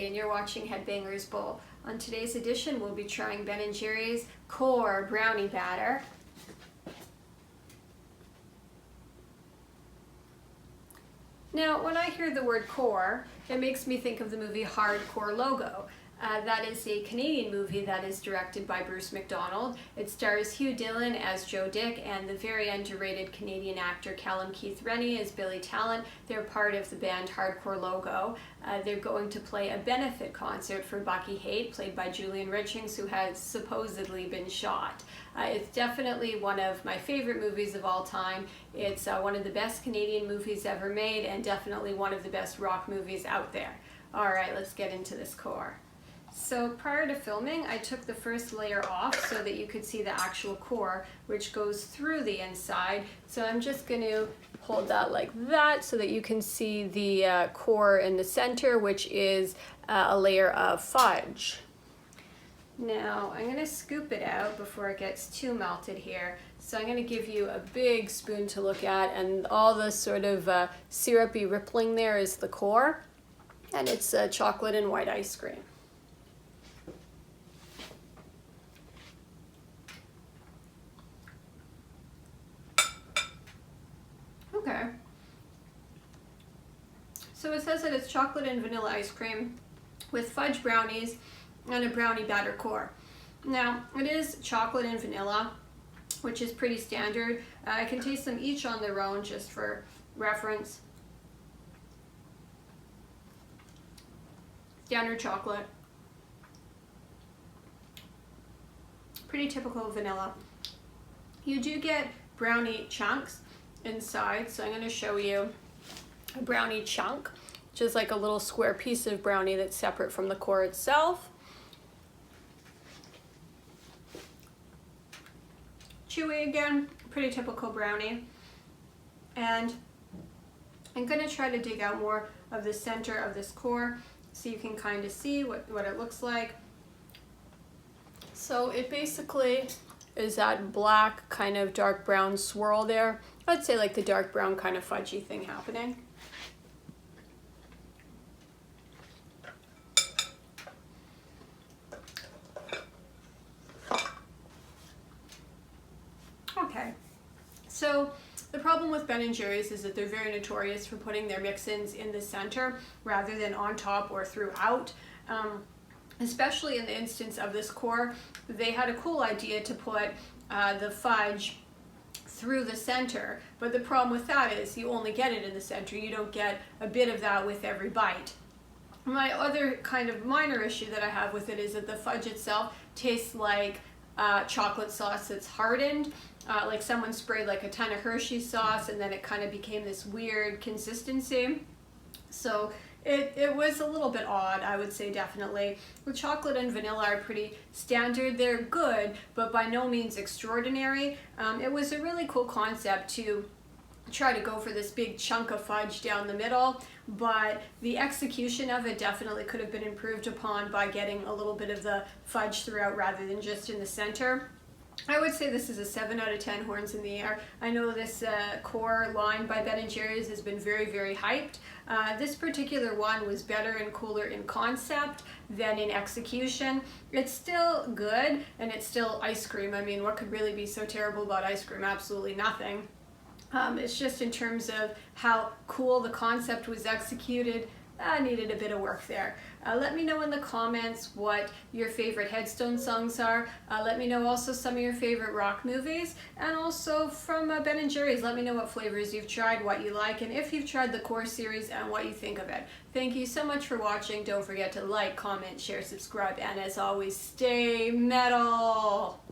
and you're watching Headbangers Bowl. On today's edition, we'll be trying Ben & Jerry's Core Brownie Batter. Now, when I hear the word core, it makes me think of the movie Hardcore Logo. That is a Canadian movie that is directed by Bruce McDonald. It stars Hugh Dillon as Joe Dick and the very underrated Canadian actor Callum Keith Rennie as Billy Talent. They're part of the band Hardcore Logo. They're going to play a benefit concert for Bucky Haight, played by Julian Richings, who has supposedly been shot. It's definitely one of my favorite movies of all time. It's one of the best Canadian movies ever made and definitely one of the best rock movies out there. Alright, let's get into this core. So prior to filming, I took the first layer off so that you could see the actual core, which goes through the inside. So I'm just going to hold that like that so that you can see the core in the center, which is a layer of fudge. Now I'm going to scoop it out before it gets too melted here. So I'm going to give you a big spoon to look at, and all the sort of syrupy rippling there is the core, and it's chocolate and white ice cream. Okay, so it says that it's chocolate and vanilla ice cream with fudge brownies and a brownie batter core. Now, it is chocolate and vanilla, which is pretty standard. I can taste them each on their own just for reference. Standard chocolate. Pretty typical vanilla. You do get brownie chunks inside, so I'm going to show you a brownie chunk, which is like a little square piece of brownie that's separate from the core itself. Chewy again, pretty typical brownie. And I'm going to try to dig out more of the center of this core so you can kind of see what it looks like. So it basically is that black kind of dark brown swirl there. I'd say like the dark brown kind of fudgy thing happening. Okay, so the problem with Ben & Jerry's is that they're very notorious for putting their mix-ins in the center rather than on top or throughout. Especially in the instance of this core, they had a cool idea to put the fudge through the center, but the problem with that is you only get it in the center. You don't get a bit of that with every bite. My other kind of minor issue that I have with it is that the fudge itself tastes like chocolate sauce that's hardened, like someone sprayed like a ton of Hershey sauce and then it kind of became this weird consistency. So it was a little bit odd, I would say, definitely. The chocolate and vanilla are pretty standard. They're good, but by no means extraordinary. It was a really cool concept to try to go for this big chunk of fudge down the middle, but the execution of it definitely could have been improved upon by getting a little bit of the fudge throughout rather than just in the center. I would say this is a 7 out of 10 horns in the air. I know this core line by Ben & Jerry's has been very, very hyped. This particular one was better and cooler in concept than in execution. It's still good, and it's still ice cream. I mean, what could really be so terrible about ice cream? Absolutely nothing. It's just in terms of how cool the concept was executed, needed a bit of work there. Let me know in the comments what your favorite Headstone songs are. Let me know also some of your favorite rock movies, and also from Ben & Jerry's, let me know what flavors you've tried, what you like, and if you've tried the core series and what you think of it. Thank you so much for watching. Don't forget to like, comment, share, subscribe, and as always, stay metal!